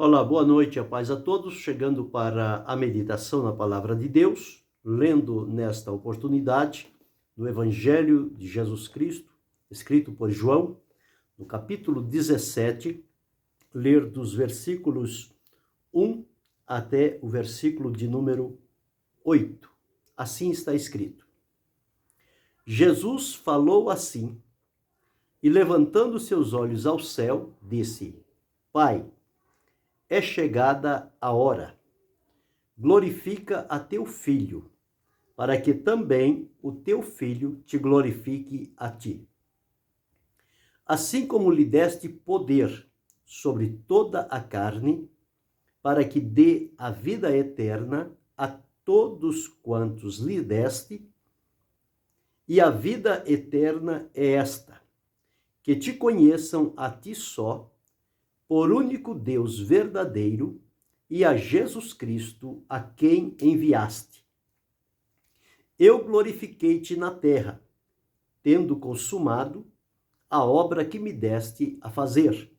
Olá, boa noite, a paz a todos. Chegando para a meditação na Palavra de Deus, lendo nesta oportunidade no Evangelho de Jesus Cristo, escrito por João, no capítulo 17, ler dos versículos 1 até o versículo de número 8. Assim está escrito: Jesus falou assim, e levantando seus olhos ao céu, disse: Pai, é chegada a hora. Glorifica a teu Filho, para que também o teu Filho te glorifique a ti. Assim como lhe deste poder sobre toda a carne, para que dê a vida eterna a todos quantos lhe deste, e a vida eterna é esta, que te conheçam a ti só, por único Deus verdadeiro, e a Jesus Cristo, a quem enviaste. Eu glorifiquei-te na terra, tendo consumado a obra que me deste a fazer.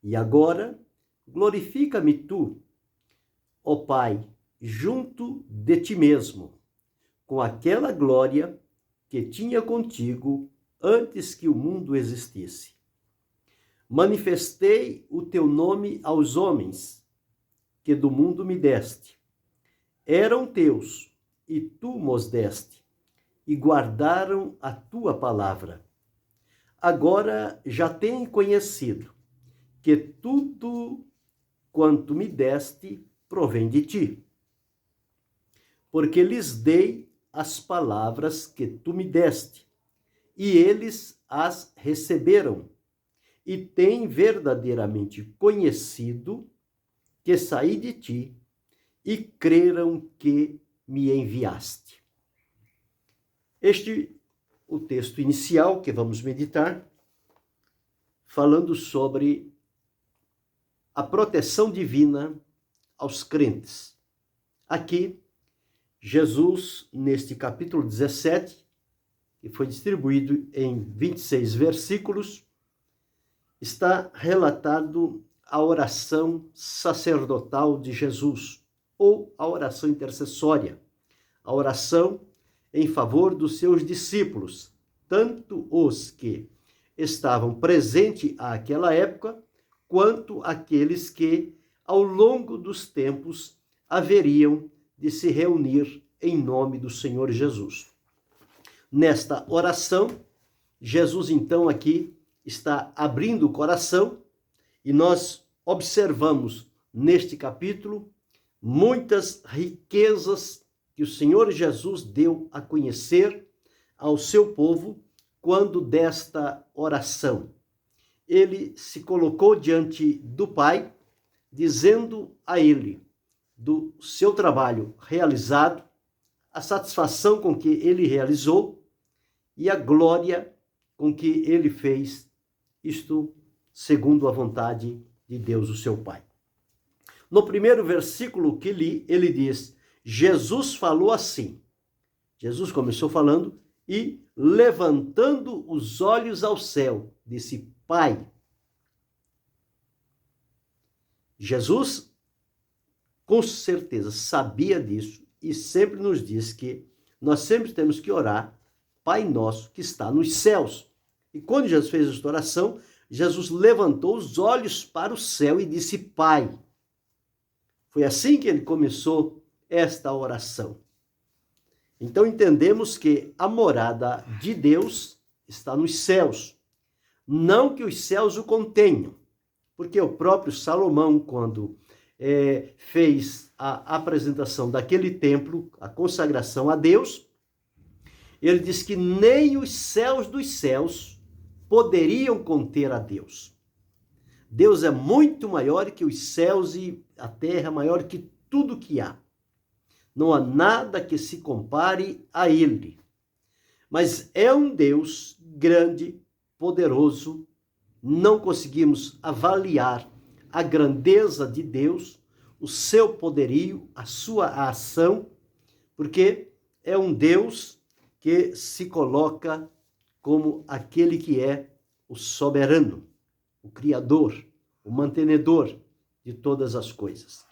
E agora, glorifica-me tu, ó Pai, junto de ti mesmo, com aquela glória que tinha contigo antes que o mundo existisse. Manifestei o teu nome aos homens, que do mundo me deste. Eram teus, e tu mos deste, e guardaram a tua palavra. Agora já têm conhecido que tudo quanto me deste provém de ti, porque lhes dei as palavras que tu me deste, e eles as receberam, e têm verdadeiramente conhecido que saí de ti, e creram que me enviaste. O texto inicial que vamos meditar, falando sobre a proteção divina aos crentes. Aqui, Jesus, neste capítulo 17, que foi distribuído em 26 versículos, está relatado a oração sacerdotal de Jesus, ou a oração intercessória, a oração em favor dos seus discípulos, tanto os que estavam presentes àquela época, quanto aqueles que, ao longo dos tempos, haveriam de se reunir em nome do Senhor Jesus. Nesta oração, Jesus, então, aqui está abrindo o coração, e nós observamos neste capítulo muitas riquezas que o Senhor Jesus deu a conhecer ao seu povo quando desta oração. Ele se colocou diante do Pai, dizendo a ele do seu trabalho realizado, a satisfação com que ele realizou e a glória com que ele fez isto segundo a vontade de Deus, o seu Pai. No primeiro versículo que li, ele diz: Jesus falou assim. Jesus começou falando e, levantando os olhos ao céu, disse: Pai. Jesus, com certeza, sabia disso e sempre nos diz que nós sempre temos que orar: Pai nosso que está nos céus. E quando Jesus fez esta oração, Jesus levantou os olhos para o céu e disse: Pai. Foi assim que ele começou esta oração. Então entendemos que a morada de Deus está nos céus. Não que os céus o contenham, porque o próprio Salomão, quando fez a apresentação daquele templo, a consagração a Deus, ele diz que nem os céus dos céus poderiam conter a Deus. Deus é muito maior que os céus e a terra, maior que tudo que há. Não há nada que se compare a ele. Mas é um Deus grande, poderoso. Não conseguimos avaliar a grandeza de Deus, o seu poderio, a sua ação, porque é um Deus que se coloca como aquele que é o soberano, o criador, o mantenedor. de todas as coisas.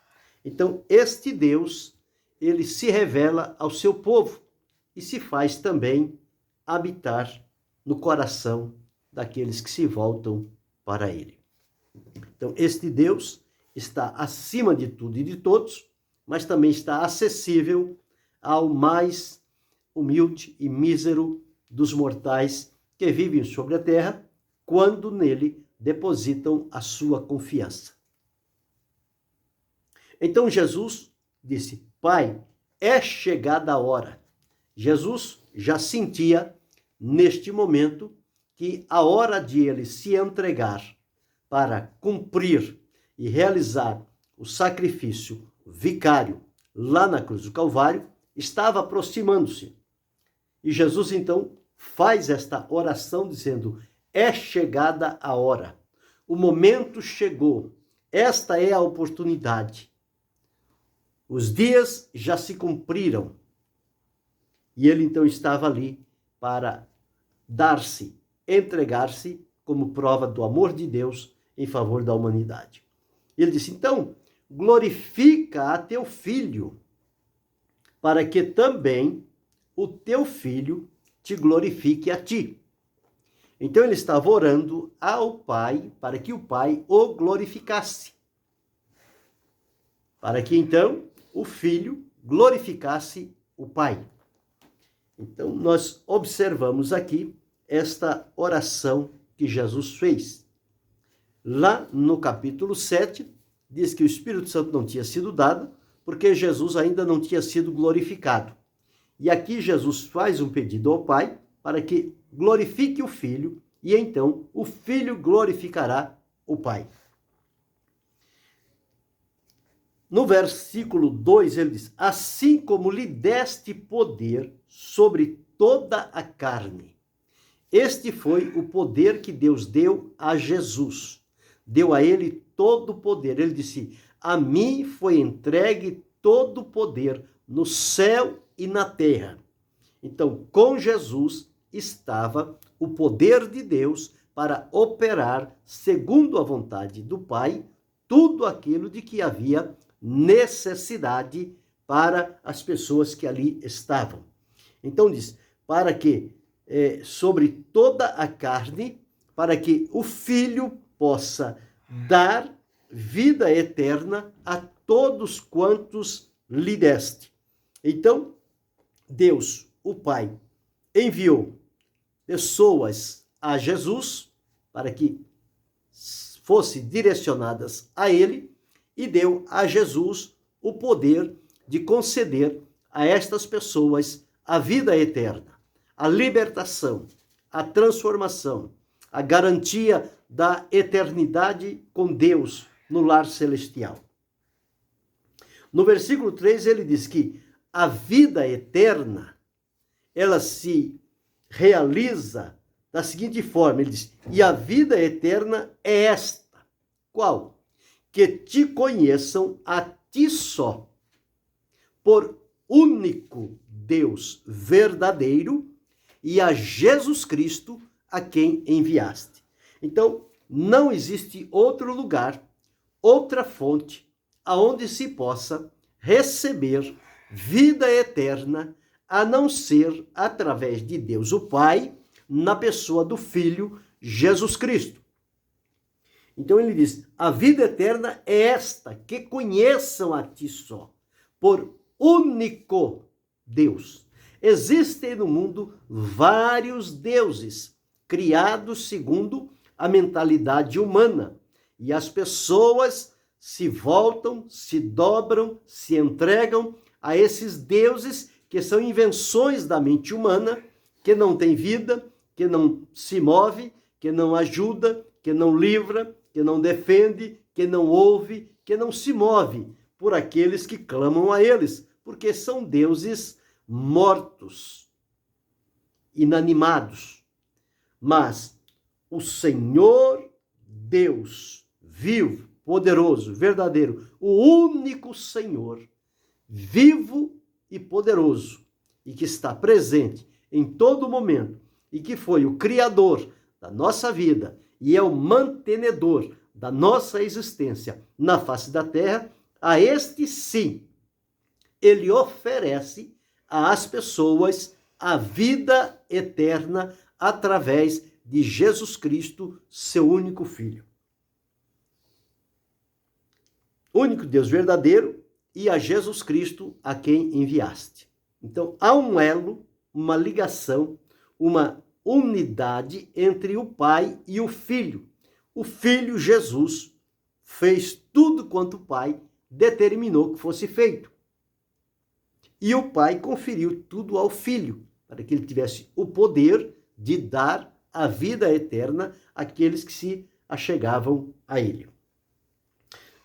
Então, este Deus, ele se revela ao seu povo e se faz também habitar no coração daqueles que se voltam para ele. Então, este Deus está acima de tudo e de todos, mas também está acessível ao mais humilde e mísero dos mortais que vivem sobre a terra, quando nele depositam a sua confiança. Então Jesus disse: Pai, é chegada a hora. Jesus já sentia neste momento que a hora de ele se entregar para cumprir e realizar o sacrifício vicário lá na cruz do Calvário estava aproximando-se. E Jesus então faz esta oração dizendo: é chegada a hora, o momento chegou, esta é a oportunidade. Os dias já se cumpriram. E ele então estava ali para dar-se, entregar-se como prova do amor de Deus em favor da humanidade. Ele disse: então, glorifica a teu filho, para que também o teu filho te glorifique a ti. Então ele estava orando ao Pai para que o Pai o glorificasse. Para que então o Filho glorificasse o Pai. Então nós observamos aqui esta oração que Jesus fez. Lá no capítulo 7, diz que o Espírito Santo não tinha sido dado, porque Jesus ainda não tinha sido glorificado. E aqui Jesus faz um pedido ao Pai para que glorifique o Filho, e então o Filho glorificará o Pai. No versículo 2 ele diz: assim como lhe deste poder sobre toda a carne. Este foi o poder que Deus deu a Jesus. Deu a ele todo o poder. Ele disse: a mim foi entregue todo o poder no céu e na terra. Então, com Jesus estava o poder de Deus para operar, segundo a vontade do Pai, tudo aquilo de que havia necessidade para as pessoas que ali estavam. Então diz: para que sobre toda a carne, para que o Filho possa dar vida eterna a todos quantos lhe deste. Então, Deus, o Pai, enviou pessoas a Jesus para que fossem direcionadas a ele, e deu a Jesus o poder de conceder a estas pessoas a vida eterna, a libertação, a transformação, a garantia da eternidade com Deus no lar celestial. No versículo 3 ele diz que a vida eterna, ela se realiza da seguinte forma, ele diz: e a vida eterna é esta. Qual? Que te conheçam a ti só, por único Deus verdadeiro, e a Jesus Cristo, a quem enviaste. Então, não existe outro lugar, outra fonte, aonde se possa receber vida eterna, a não ser através de Deus o Pai, na pessoa do Filho Jesus Cristo. Então ele diz: a vida eterna é esta, que conheçam a ti só, por único Deus. Existem no mundo vários deuses, criados segundo a mentalidade humana, e as pessoas se voltam, se dobram, se entregam a esses deuses que são invenções da mente humana, que não tem vida, que não se move, que não ajuda, que não livra, que não defende, que não ouve, que não se move por aqueles que clamam a eles, porque são deuses mortos, inanimados. Mas o Senhor Deus, vivo, poderoso, verdadeiro, o único Senhor, vivo e poderoso, e que está presente em todo momento, e que foi o Criador da nossa vida, e é o mantenedor da nossa existência na face da terra, a este sim, ele oferece às pessoas a vida eterna através de Jesus Cristo, seu único Filho. Único Deus verdadeiro e a Jesus Cristo a quem enviaste. Então, há um elo, uma ligação, uma unidade entre o Pai e o Filho. O Filho, Jesus, fez tudo quanto o Pai determinou que fosse feito. E o Pai conferiu tudo ao Filho, para que ele tivesse o poder de dar a vida eterna àqueles que se achegavam a ele.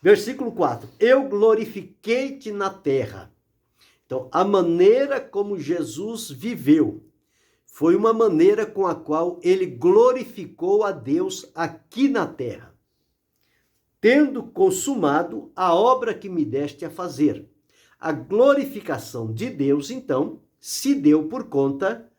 Versículo 4. Eu glorifiquei-te na terra. Então, a maneira como Jesus viveu foi uma maneira com a qual ele glorificou a Deus aqui na terra, tendo consumado a obra que me deste a fazer. A glorificação de Deus, então, se deu por conta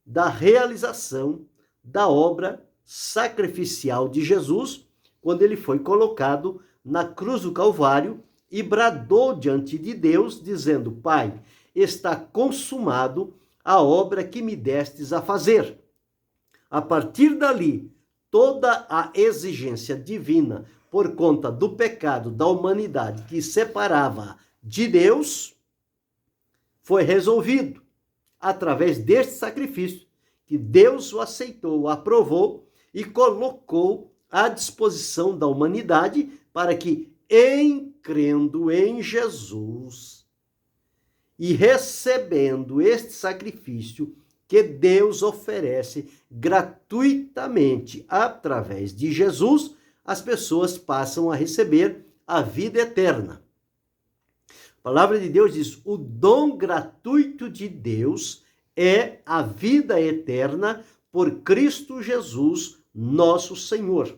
da realização da obra sacrificial de Jesus, quando ele foi colocado na cruz do Calvário e bradou diante de Deus, dizendo: Pai, está consumado a obra que me destes a fazer. A partir dali, toda a exigência divina por conta do pecado da humanidade que separava de Deus foi resolvido através deste sacrifício que Deus o aceitou, o aprovou e colocou à disposição da humanidade para que, crendo em Jesus e recebendo este sacrifício que Deus oferece gratuitamente através de Jesus, as pessoas passam a receber a vida eterna. A palavra de Deus diz: o dom gratuito de Deus é a vida eterna por Cristo Jesus, nosso Senhor.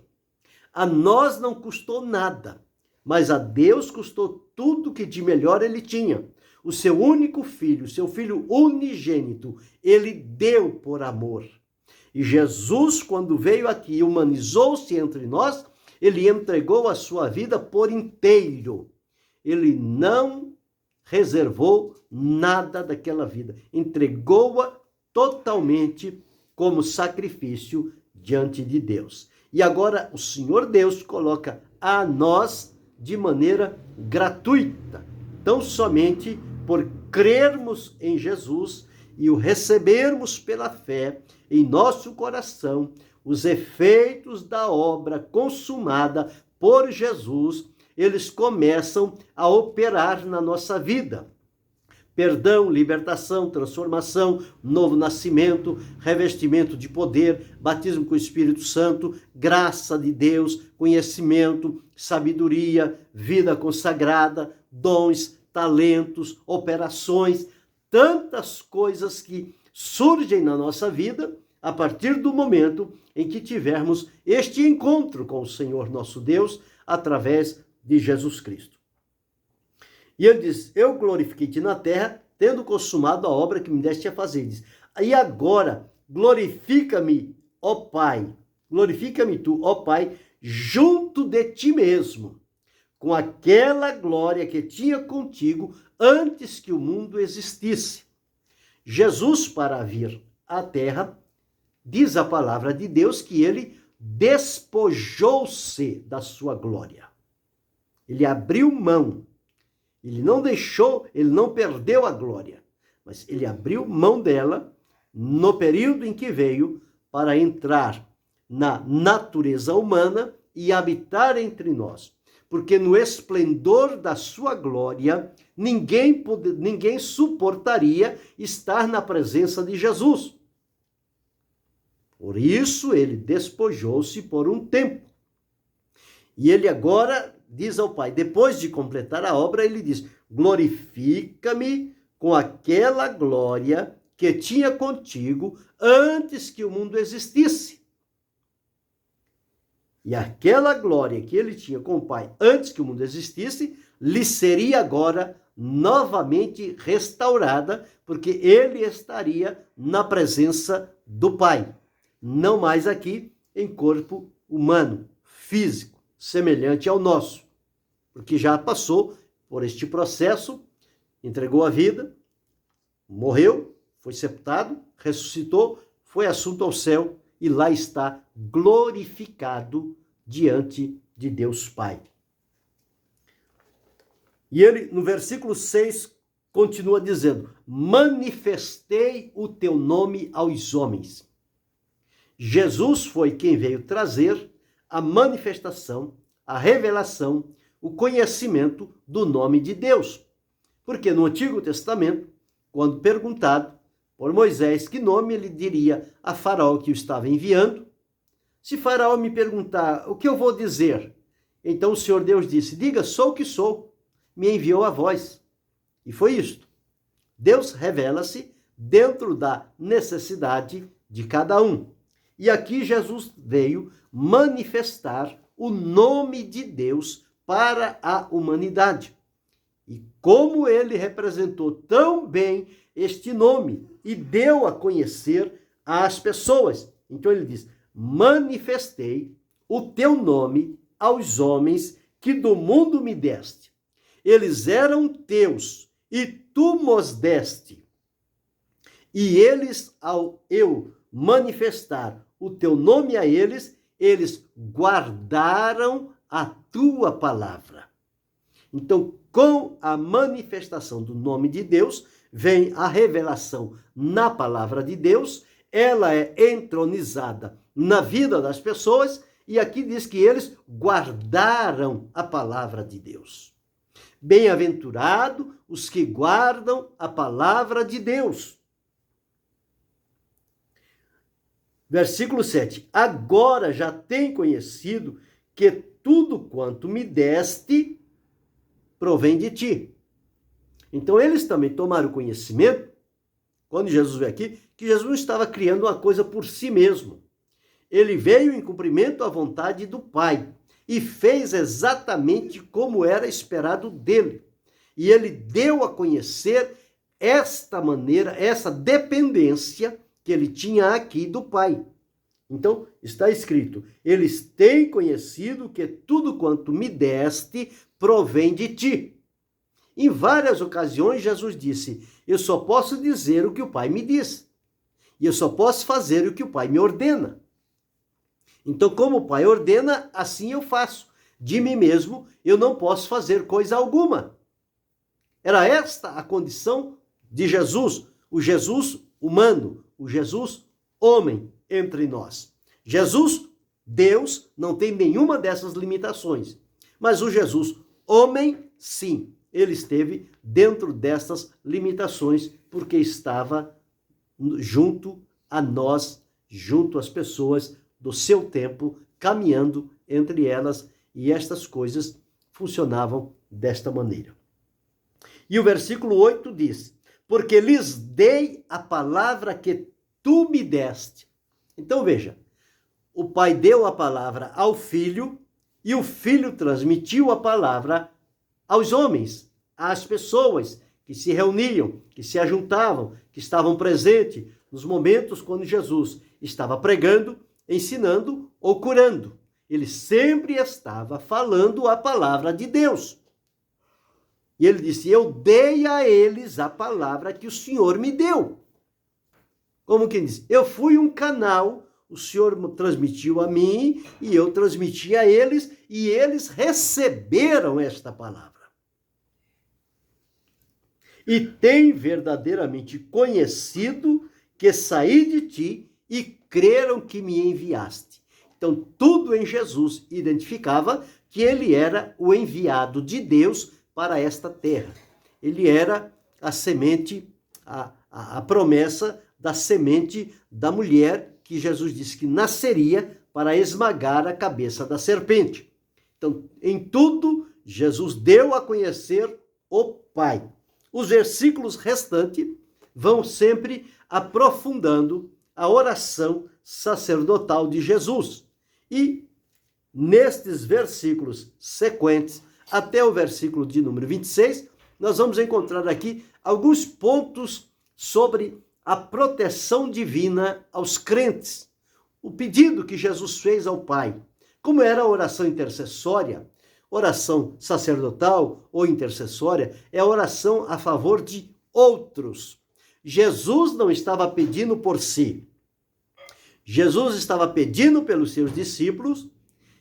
A nós não custou nada, mas a Deus custou tudo que de melhor ele tinha. O seu único filho, seu filho unigênito, ele deu por amor. E Jesus, quando veio aqui, humanizou-se entre nós, ele entregou a sua vida por inteiro. Ele não reservou nada daquela vida. Entregou-a totalmente como sacrifício diante de Deus. E agora o Senhor Deus coloca a nós de maneira gratuita, tão somente por crermos em Jesus e o recebermos pela fé em nosso coração, os efeitos da obra consumada por Jesus, eles começam a operar na nossa vida. Perdão, libertação, transformação, novo nascimento, revestimento de poder, batismo com o Espírito Santo, graça de Deus, conhecimento, sabedoria, vida consagrada, dons, talentos, operações, tantas coisas que surgem na nossa vida a partir do momento em que tivermos este encontro com o Senhor nosso Deus através de Jesus Cristo. E ele diz: eu glorifiquei-te na terra, tendo consumado a obra que me deste a fazer. Ele diz: e agora glorifica-me, ó Pai, glorifica-me tu, ó Pai, junto de ti mesmo, com aquela glória que tinha contigo antes que o mundo existisse. Jesus, para vir à terra, diz a palavra de Deus que ele despojou-se da sua glória. Ele abriu mão. Ele não deixou, ele não perdeu a glória, mas ele abriu mão dela no período em que veio para entrar na natureza humana e habitar entre nós. Porque no esplendor da sua glória, ninguém suportaria estar na presença de Jesus. Por isso, ele despojou-se por um tempo. E ele agora diz ao Pai, depois de completar a obra, ele diz: glorifica-me com aquela glória que tinha contigo antes que o mundo existisse. E aquela glória que ele tinha com o Pai antes que o mundo existisse, lhe seria agora novamente restaurada, porque ele estaria na presença do Pai, não mais aqui em corpo humano, físico, semelhante ao nosso, porque já passou por este processo, entregou a vida, morreu, foi sepultado, ressuscitou, foi assunto ao céu e lá está glorificado diante de Deus Pai. E ele, no versículo 6, continua dizendo: manifestei o teu nome aos homens. Jesus foi quem veio trazer a manifestação, a revelação, o conhecimento do nome de Deus. Porque no Antigo Testamento, quando perguntado por Moisés que nome ele diria a Faraó que o estava enviando, se Faraó me perguntar o que eu vou dizer, então o Senhor Deus disse: diga, sou o que sou, me enviou a vós. E foi isto. Deus revela-se dentro da necessidade de cada um. E aqui Jesus veio manifestar o nome de Deus para a humanidade. E como ele representou tão bem este nome e deu a conhecer às pessoas. Então ele diz: manifestei o teu nome aos homens que do mundo me deste. Eles eram teus e tu mos deste. E eles, ao eu manifestar o teu nome a eles, eles guardaram a tua palavra. Então, com a manifestação do nome de Deus, vem a revelação na palavra de Deus, ela é entronizada na vida das pessoas, e aqui diz que eles guardaram a palavra de Deus. Bem-aventurado os que guardam a palavra de Deus. Versículo 7. Agora já tem conhecido que tudo quanto me deste provém de ti. Então eles também tomaram conhecimento, quando Jesus veio aqui, que Jesus não estava criando uma coisa por si mesmo. Ele veio em cumprimento à vontade do Pai e fez exatamente como era esperado dele. E ele deu a conhecer esta maneira, essa dependência que ele tinha aqui do Pai. Então, está escrito: eles têm conhecido que tudo quanto me deste provém de ti. Em várias ocasiões, Jesus disse: eu só posso dizer o que o Pai me diz. E eu só posso fazer o que o Pai me ordena. Então, como o Pai ordena, assim eu faço. De mim mesmo, eu não posso fazer coisa alguma. Era esta a condição de Jesus, o Jesus humano, o Jesus homem entre nós. Jesus, Deus, não tem nenhuma dessas limitações. Mas o Jesus homem, sim, ele esteve dentro dessas limitações, porque estava junto a nós, junto às pessoas do seu tempo, caminhando entre elas, e estas coisas funcionavam desta maneira. E o versículo 8 diz: porque lhes dei a palavra que tu me deste. Então veja, o Pai deu a palavra ao Filho, e o Filho transmitiu a palavra aos homens, às pessoas que se reuniam, que se ajuntavam, que estavam presentes nos momentos quando Jesus estava pregando, ensinando ou curando. Ele sempre estava falando a palavra de Deus. E ele disse: eu dei a eles a palavra que o Senhor me deu. Como quem diz, eu fui um canal, o Senhor transmitiu a mim e eu transmiti a eles, e eles receberam esta palavra. E têm verdadeiramente conhecido que saí de ti e creram que me enviaste. Então, tudo em Jesus identificava que ele era o enviado de Deus para esta terra. Ele era a semente, a promessa da semente da mulher, que Jesus disse que nasceria para esmagar a cabeça da serpente. Então, em tudo, Jesus deu a conhecer o Pai. Os versículos restantes vão sempre aprofundando a oração sacerdotal de Jesus. E nestes versículos sequentes, até o versículo de número 26, nós vamos encontrar aqui alguns pontos sobre a proteção divina aos crentes. O pedido que Jesus fez ao Pai Como era a oração intercessória, oração sacerdotal ou intercessória é a oração a favor de outros. Jesus não estava pedindo por si. Jesus estava pedindo pelos seus discípulos,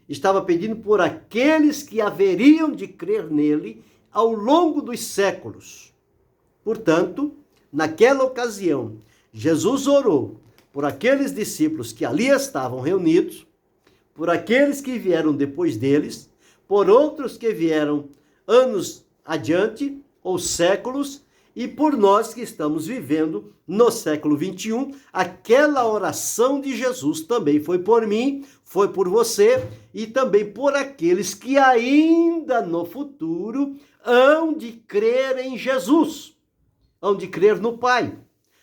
estava pedindo por aqueles que haveriam de crer nele ao longo dos séculos. Portanto, naquela ocasião, Jesus orou por aqueles discípulos que ali estavam reunidos, por aqueles que vieram depois deles, por outros que vieram anos adiante ou séculos, e por nós que estamos vivendo no século 21, aquela oração de Jesus também foi por mim, foi por você e também por aqueles que ainda no futuro hão de crer em Jesus, hão de crer no Pai.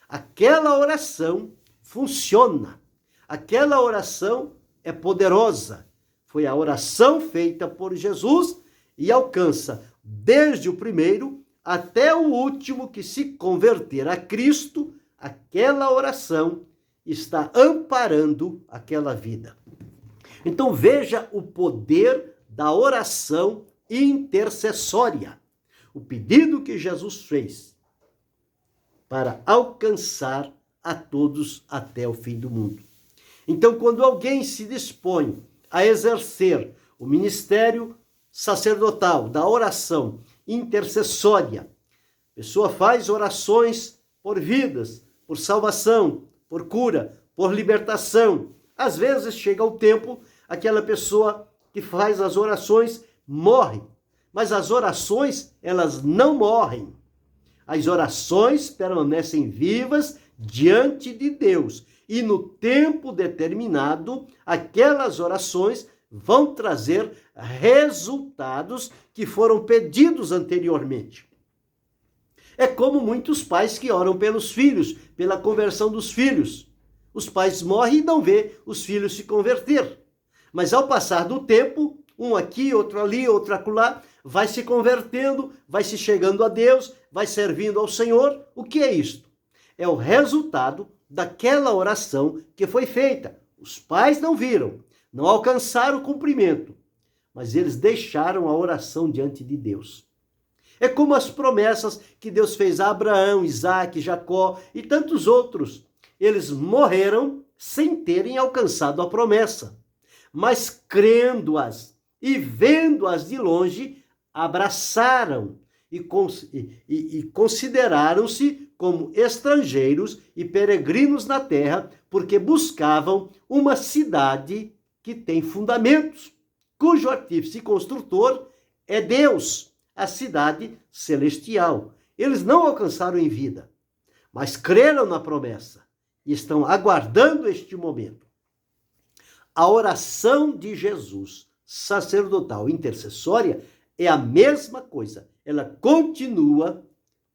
Aquela oração funciona, aquela oração é poderosa. Foi a oração feita por Jesus e alcança desde o primeiro até o último que se converter a Cristo. Aquela oração está amparando aquela vida. Então veja o poder da oração intercessória. O pedido que Jesus fez para alcançar a todos até o fim do mundo. Então, quando alguém se dispõe a exercer o ministério sacerdotal da oração intercessória, a pessoa faz orações por vidas, por salvação, por cura, por libertação. Às vezes chega o tempo, aquela pessoa que faz as orações morre, mas as orações, elas não morrem. As orações permanecem vivas diante de Deus. E no tempo determinado, aquelas orações vão trazer resultados que foram pedidos anteriormente. É como muitos pais que oram pelos filhos, pela conversão dos filhos. Os pais morrem e não vê os filhos se converter. Mas ao passar do tempo, um aqui, outro ali, outro acolá, vai se convertendo, vai se chegando a Deus, vai servindo ao Senhor. O que é isto? É o resultado daquela oração que foi feita. Os pais não viram, não alcançaram o cumprimento, mas eles deixaram a oração diante de Deus. É como as promessas que Deus fez a Abraão, Isaque, Jacó e tantos outros. Eles morreram sem terem alcançado a promessa, mas crendo-as e vendo-as de longe, abraçaram e consideraram-se como estrangeiros e peregrinos na terra, porque buscavam uma cidade que tem fundamentos, cujo artífice e construtor é Deus, a cidade celestial. Eles não alcançaram em vida, mas creram na promessa e estão aguardando este momento. A oração de Jesus, sacerdotal intercessória, é a mesma coisa. Ela continua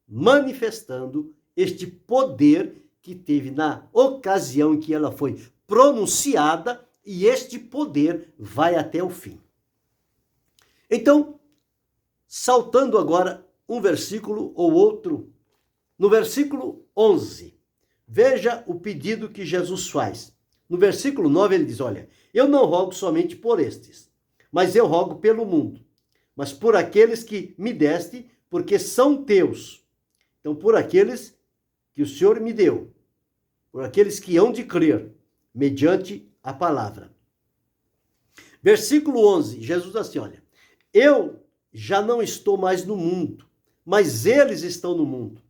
manifestando este poder que teve na ocasião em que ela foi pronunciada, e este poder vai até o fim. Então, saltando agora um versículo ou outro, no versículo 11, veja o pedido que Jesus faz. No versículo 9 ele diz, olha, eu não rogo somente por estes, mas eu rogo pelo mundo, mas por aqueles que me deste, porque são teus. Então, por aqueles que o Senhor me deu, por aqueles que hão de crer, mediante a palavra. Versículo 11, Jesus diz assim, olha, eu já não estou mais no mundo, mas eles estão no mundo.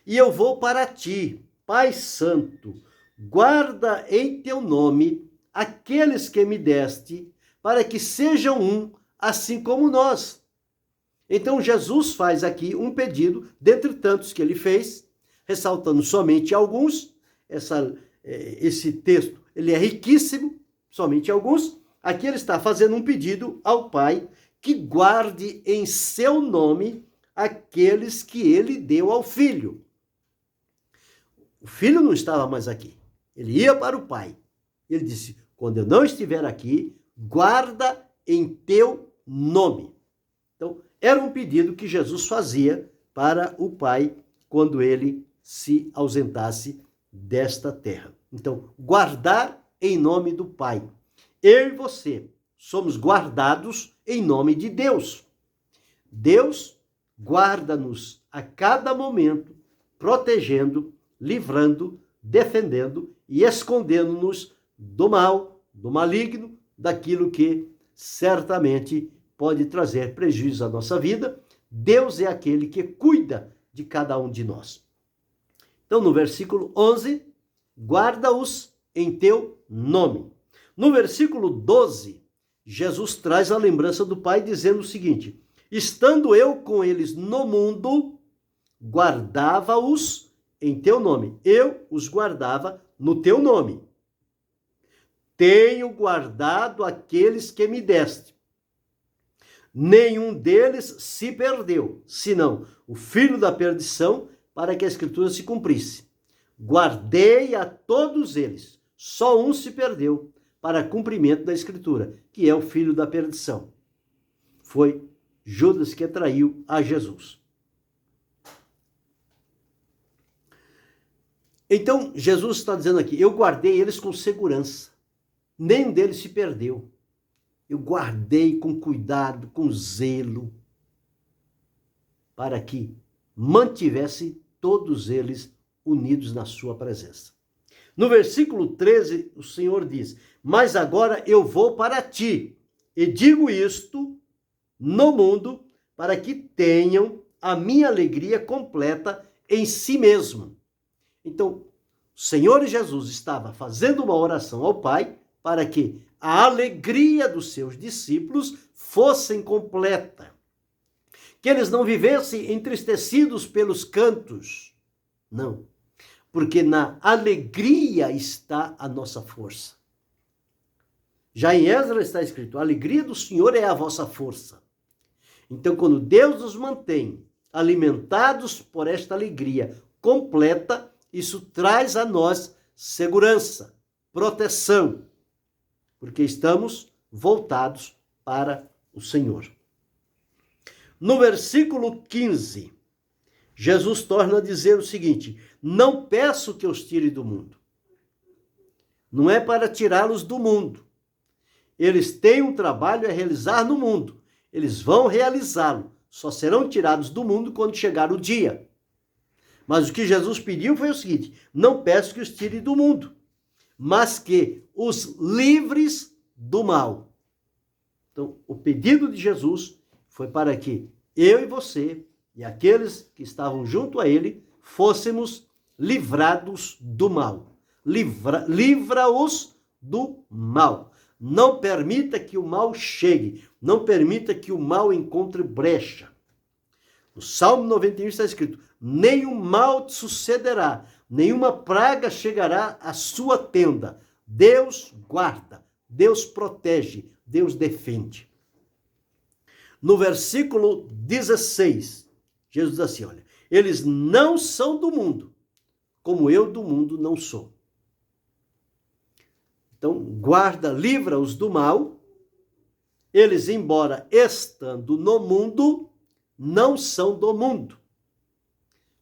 E eu vou para ti, Pai Santo, guarda em teu nome aqueles que me deste, para que sejam um, assim como nós. Então Jesus faz aqui um pedido, dentre tantos que ele fez, ressaltando somente alguns. Esse texto ele é riquíssimo, somente alguns. Aqui ele está fazendo um pedido ao Pai que guarde em seu nome aqueles que ele deu ao Filho. O Filho não estava mais aqui. Ele ia para o Pai. Ele disse, quando eu não estiver aqui, guarda em teu nome. Então, era um pedido que Jesus fazia para o Pai quando ele se ausentasse desta terra. Então, guardar em nome do Pai. Eu e você somos guardados em nome de Deus. Deus guarda-nos a cada momento, protegendo, livrando, defendendo e escondendo-nos do mal, do maligno, daquilo que certamente pode trazer prejuízo à nossa vida. Deus é aquele que cuida de cada um de nós. Então, no versículo 11, guarda-os em teu nome. No versículo 12, Jesus traz a lembrança do Pai dizendo o seguinte: estando eu com eles no mundo, guardava-os em teu nome. Eu os guardava no teu nome. Tenho guardado aqueles que me deste. Nenhum deles se perdeu, senão o filho da perdição, para que a Escritura se cumprisse. Guardei a todos eles, só um se perdeu, para cumprimento da Escritura, que é o filho da perdição. Foi Judas que traiu a Jesus. Então, Jesus está dizendo aqui, eu guardei eles com segurança. Nenhum deles se perdeu. Eu guardei com cuidado, com zelo, para que mantivesse todos eles unidos na sua presença. No versículo 13, o Senhor diz: mas agora eu vou para ti, e digo isto no mundo, para que tenham a minha alegria completa em si mesmo. Então, o Senhor Jesus estava fazendo uma oração ao Pai para que a alegria dos seus discípulos fosse completa. Que eles não vivessem entristecidos pelos cantos. Não. Porque na alegria está a nossa força. Já em Esdras está escrito: a alegria do Senhor é a vossa força. Então, quando Deus nos mantém alimentados por esta alegria completa, isso traz a nós segurança, proteção, porque estamos voltados para o Senhor. No versículo 15, Jesus torna a dizer o seguinte: não peço que os tire do mundo. Não é para tirá-los do mundo. Eles têm um trabalho a realizar no mundo. Eles vão realizá-lo. Só serão tirados do mundo quando chegar o dia. Mas o que Jesus pediu foi o seguinte: não peço que os tire do mundo, mas que os livres do mal. Então, o pedido de Jesus foi para que eu e você e aqueles que estavam junto a ele fôssemos livrados do mal. Livra-os do mal. Não permita que o mal chegue. Não permita que o mal encontre brecha. No Salmo 91 está escrito: nenhum mal te sucederá, nenhuma praga chegará à sua tenda. Deus guarda, Deus protege, Deus defende. No versículo 16, Jesus diz assim: olha, eles não são do mundo, como eu do mundo não sou. Então, guarda, livra-os do mal. Eles, embora estando no mundo, não são do mundo.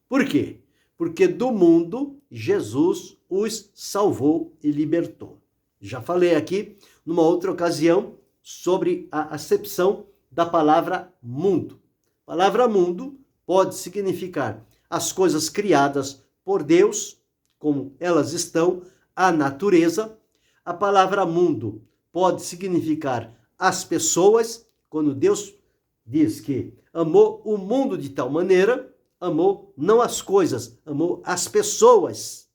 Por quê? Porque do mundo Jesus os salvou e libertou. Já falei aqui, numa outra ocasião, sobre a acepção da palavra mundo. A palavra mundo pode significar as coisas criadas por Deus, como elas estão, a natureza. A palavra mundo pode significar as pessoas, quando Deus diz que amou o mundo de tal maneira, amou não as coisas, amou as pessoas.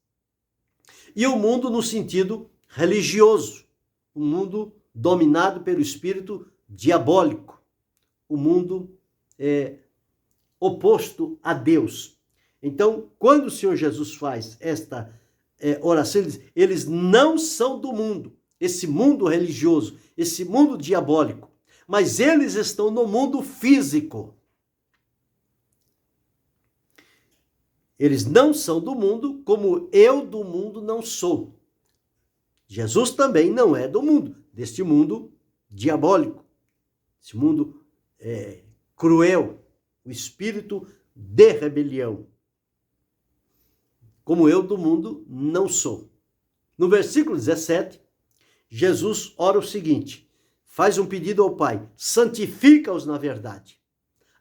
E o mundo no sentido religioso, o mundo dominado pelo espírito diabólico, o mundo oposto a Deus. Então, quando o Senhor Jesus faz esta oração, ele diz: eles não são do mundo, esse mundo religioso, esse mundo diabólico, mas eles estão no mundo físico. Eles não são do mundo, como eu do mundo não sou. Jesus também não é do mundo, deste mundo diabólico, esse mundo cruel, o espírito de rebelião. Como eu do mundo não sou. No versículo 17, Jesus ora o seguinte: faz um pedido ao Pai: santifica-os na verdade.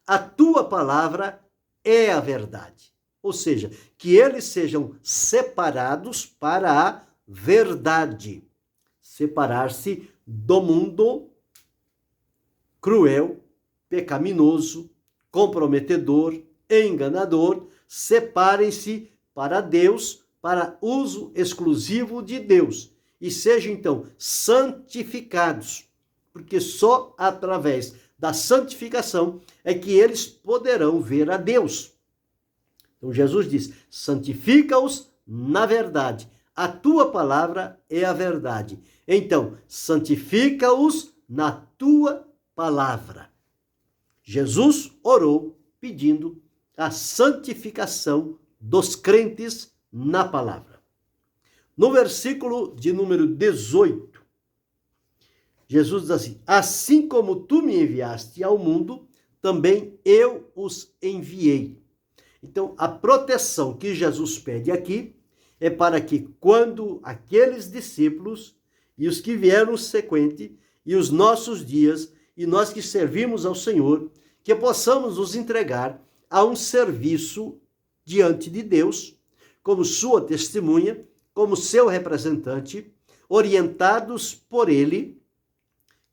A tua palavra é a verdade. Ou seja, que eles sejam separados para a verdade. Separar-se do mundo cruel, pecaminoso, comprometedor, enganador. Separem-se para Deus, para uso exclusivo de Deus. E sejam, então, santificados. Porque só através da santificação é que eles poderão ver a Deus. Então Jesus diz: santifica-os na verdade. A tua palavra é a verdade. Então, santifica-os na tua palavra. Jesus orou pedindo a santificação dos crentes na palavra. No versículo de número 18, Jesus diz assim: assim como tu me enviaste ao mundo, também eu os enviei. Então, a proteção que Jesus pede aqui é para que quando aqueles discípulos e os que vieram sequente e os nossos dias e nós que servimos ao Senhor, que possamos nos entregar a um serviço diante de Deus, como sua testemunha, como seu representante, orientados por Ele,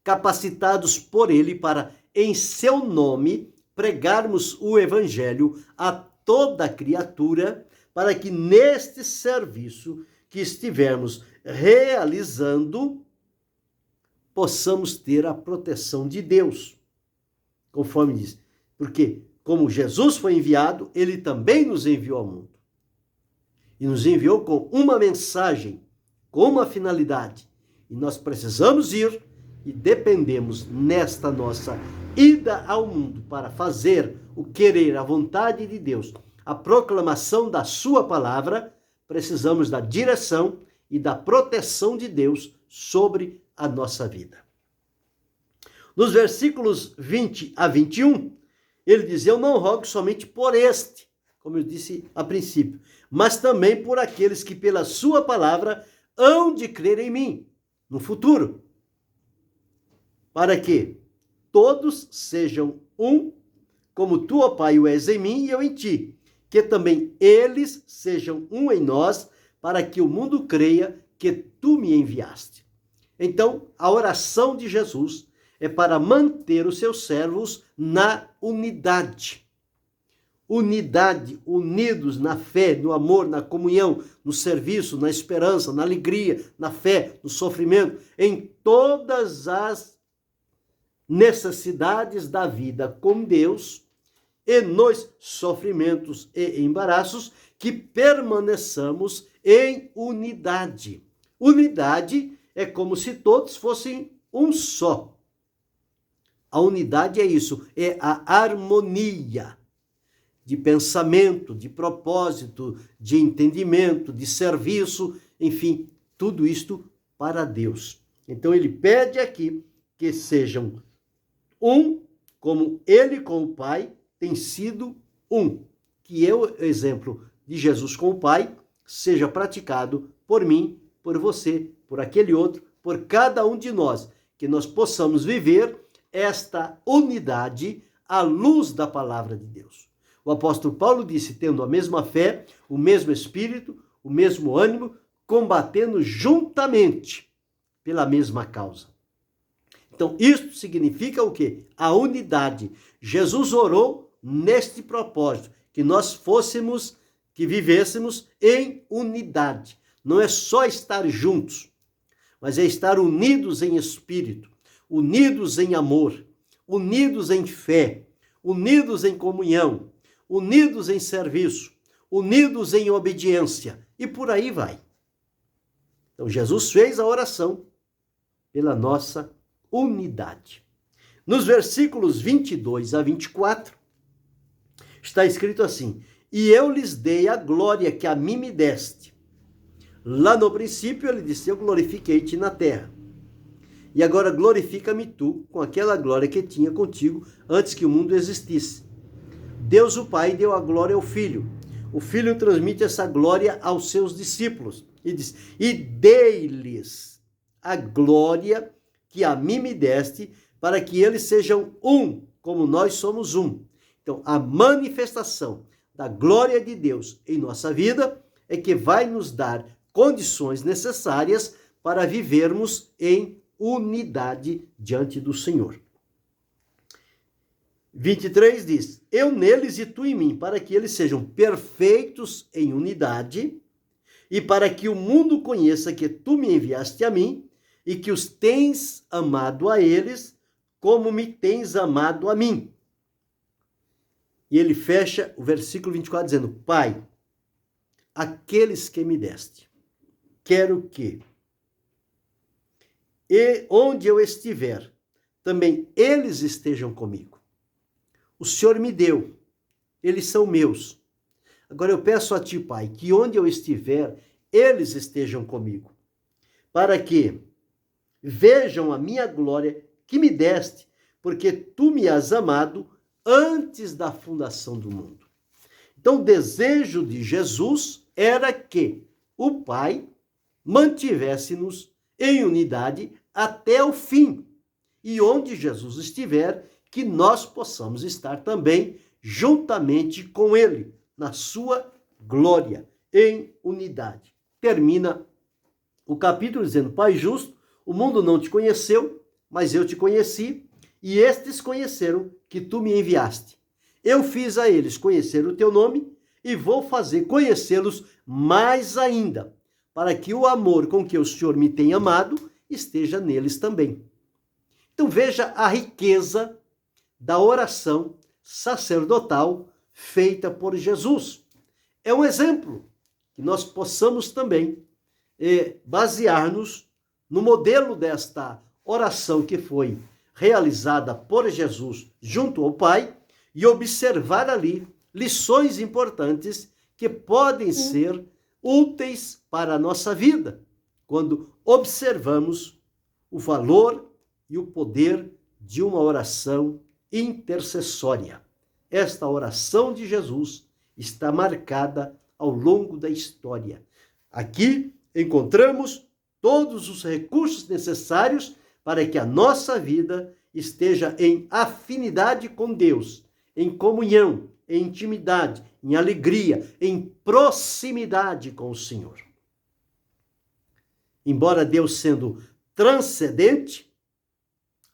capacitados por Ele para, em seu nome, pregarmos o Evangelho a toda criatura, para que neste serviço que estivermos realizando, possamos ter a proteção de Deus, conforme diz. Porque, como Jesus foi enviado, Ele também nos enviou ao mundo. E nos enviou com uma mensagem, com uma finalidade. E nós precisamos ir e dependemos nesta nossa ida ao mundo para fazer o querer, a vontade de Deus, a proclamação da sua palavra, precisamos da direção e da proteção de Deus sobre a nossa vida. Nos versículos 20 a 21, ele diz: eu não rogo somente por este, como eu disse a princípio, mas também por aqueles que pela sua palavra hão de crer em mim no futuro, para que todos sejam um, como tu, ó Pai, o és em mim e eu em ti, que também eles sejam um em nós, para que o mundo creia que tu me enviaste. Então, a oração de Jesus é para manter os seus servos na unidade. Unidade, unidos na fé, no amor, na comunhão, no serviço, na esperança, na alegria, na fé, no sofrimento, em todas as necessidades da vida com Deus e nos sofrimentos e embaraços, que permaneçamos em unidade. Unidade é como se todos fossem um só. A unidade é isso, é a harmonia de pensamento, de propósito, de entendimento, de serviço, enfim, tudo isto para Deus. Então ele pede aqui que sejam um, como ele com o Pai tem sido um. Que o exemplo de Jesus com o Pai seja praticado por mim, por você, por aquele outro, por cada um de nós, que nós possamos viver esta unidade à luz da palavra de Deus. O apóstolo Paulo disse, tendo a mesma fé, o mesmo espírito, o mesmo ânimo, combatendo juntamente pela mesma causa. Então, isto significa o quê? A unidade. Jesus orou neste propósito, que nós fôssemos, que vivêssemos em unidade. Não é só estar juntos, mas é estar unidos em espírito, unidos em amor, unidos em fé, unidos em comunhão, unidos em serviço, unidos em obediência, e por aí vai. Então, Jesus fez a oração pela nossa unidade. Nos versículos 22 a 24, está escrito assim: e eu lhes dei a glória que a mim me deste. Lá no princípio ele disse, eu glorifiquei-te na terra. E agora glorifica-me tu com aquela glória que tinha contigo antes que o mundo existisse. Deus o Pai deu a glória ao Filho. O Filho transmite essa glória aos seus discípulos. E diz, e dei-lhes a glória que a mim me deste, para que eles sejam um, como nós somos um. Então, a manifestação da glória de Deus em nossa vida é que vai nos dar condições necessárias para vivermos em unidade diante do Senhor. 23 diz: eu neles e tu em mim, para que eles sejam perfeitos em unidade, e para que o mundo conheça que tu me enviaste a mim, e que os tens amado a eles, como me tens amado a mim. E ele fecha o versículo 24 dizendo: Pai, aqueles que me deste, quero que, e onde eu estiver, também eles estejam comigo. O Senhor me deu, eles são meus. Agora eu peço a ti, Pai, que onde eu estiver, eles estejam comigo, para que vejam a minha glória que me deste, porque tu me has amado antes da fundação do mundo. Então, o desejo de Jesus era que o Pai mantivesse-nos em unidade até o fim. E onde Jesus estiver, que nós possamos estar também juntamente com Ele, na sua glória, em unidade. Termina o capítulo dizendo: Pai justo, o mundo não te conheceu, mas eu te conheci, e estes conheceram que tu me enviaste. Eu fiz a eles conhecer o teu nome, e vou fazer conhecê-los mais ainda, para que o amor com que o Senhor me tem amado esteja neles também. Então veja a riqueza da oração sacerdotal feita por Jesus. É um exemplo que nós possamos também basear-nos no modelo desta oração que foi realizada por Jesus junto ao Pai e observar ali lições importantes que podem ser úteis para a nossa vida, quando observamos o valor e o poder de uma oração intercessória. Esta oração de Jesus está marcada ao longo da história. Aqui encontramos todos os recursos necessários para que a nossa vida esteja em afinidade com Deus, em comunhão, em intimidade, em alegria, em proximidade com o Senhor. Embora Deus sendo transcendente,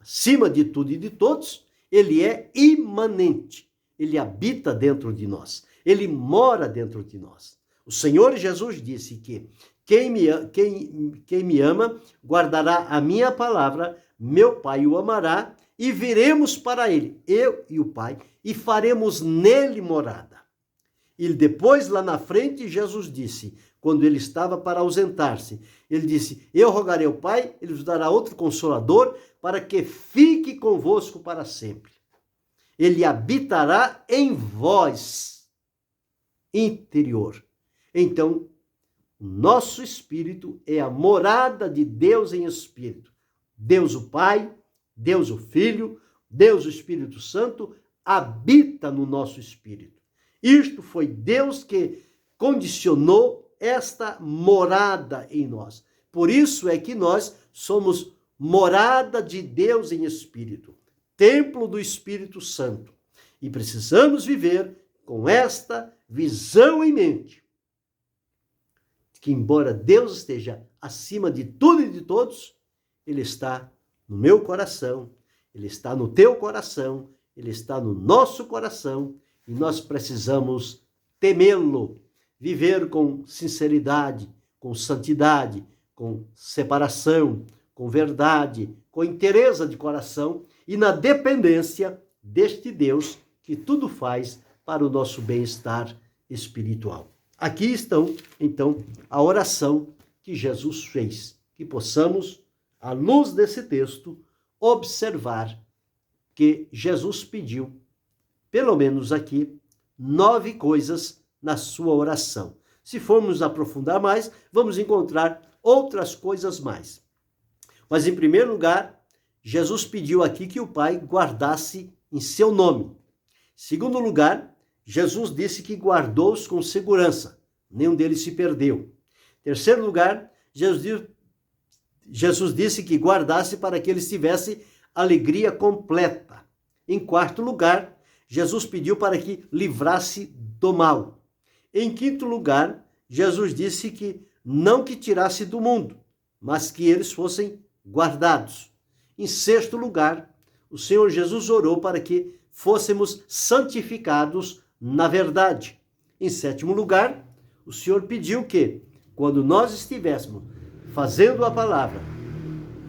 acima de tudo e de todos, ele é imanente. Ele habita dentro de nós. Ele mora dentro de nós. O Senhor Jesus disse que quem me ama guardará a minha palavra, meu Pai o amará e viremos para ele, eu e o Pai, e faremos nele morada. E depois, lá na frente, Jesus disse, quando ele estava para ausentar-se, ele disse: eu rogarei ao Pai, ele vos dará outro consolador, para que fique convosco para sempre. Ele habitará em vós, interior. Então, o nosso espírito é a morada de Deus em espírito. Deus o Pai, Deus o Filho, Deus o Espírito Santo habita no nosso espírito. Isto foi Deus que condicionou esta morada em nós. Por isso é que nós somos morada de Deus em espírito, templo do Espírito Santo. E precisamos viver com esta visão em mente, que embora Deus esteja acima de tudo e de todos, Ele está no meu coração, Ele está no teu coração, Ele está no nosso coração, e nós precisamos temê-lo, viver com sinceridade, com santidade, com separação, com verdade, com inteireza de coração e na dependência deste Deus que tudo faz para o nosso bem-estar espiritual. Aqui estão, então, a oração que Jesus fez, que possamos, à luz desse texto, observar que Jesus pediu, pelo menos aqui, 9 coisas na sua oração. Se formos aprofundar mais, vamos encontrar outras coisas mais. Mas, em primeiro lugar, Jesus pediu aqui que o Pai guardasse em seu nome. Em segundo lugar, Jesus disse que guardou-os com segurança. Nenhum deles se perdeu. Em terceiro lugar, Jesus Jesus disse que guardasse para que eles tivessem alegria completa. Em quarto lugar, Jesus pediu para que livrasse do mal. Em quinto lugar, Jesus disse que não que tirasse do mundo, mas que eles fossem guardados. Em sexto lugar, o Senhor Jesus orou para que fôssemos santificados na verdade. Em sétimo lugar, o Senhor pediu que, quando nós estivéssemos fazendo a palavra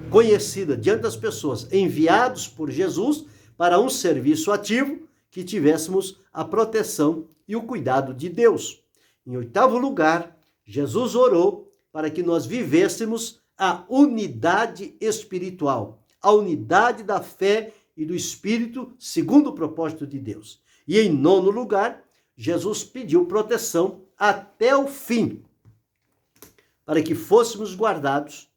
conhecida diante das pessoas, enviados por Jesus para um serviço ativo, que tivéssemos a proteção e o cuidado de Deus. Em oitavo lugar, Jesus orou para que nós vivêssemos a unidade espiritual, a unidade da fé e do Espírito, segundo o propósito de Deus. E em nono lugar, Jesus pediu proteção até o fim, para que fôssemos guardados,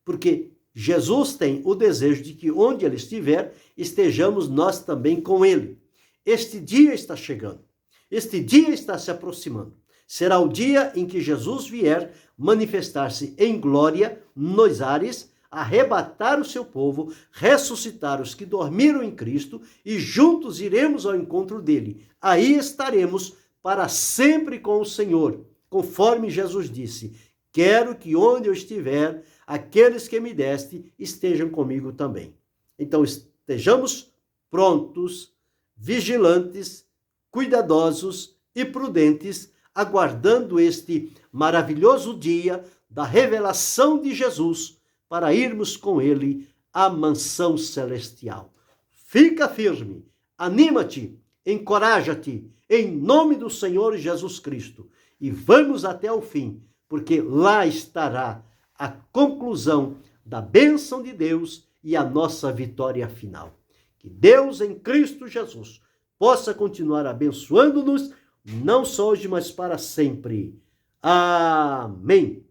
porque Jesus tem o desejo de que onde Ele estiver, estejamos nós também com Ele. Este dia está chegando, este dia está se aproximando. Será o dia em que Jesus vier manifestar-se em glória nos ares, arrebatar o seu povo, ressuscitar os que dormiram em Cristo e juntos iremos ao encontro dele. Aí estaremos para sempre com o Senhor, conforme Jesus disse: quero que onde eu estiver, aqueles que me deste estejam comigo também. Então estejamos prontos, vigilantes, cuidadosos e prudentes, aguardando este maravilhoso dia da revelação de Jesus, para irmos com ele à mansão celestial. Fica firme, anima-te, encoraja-te, em nome do Senhor Jesus Cristo, e vamos até o fim, porque lá estará a conclusão da bênção de Deus e a nossa vitória final. Que Deus em Cristo Jesus possa continuar abençoando-nos, não só hoje, mas para sempre. Amém.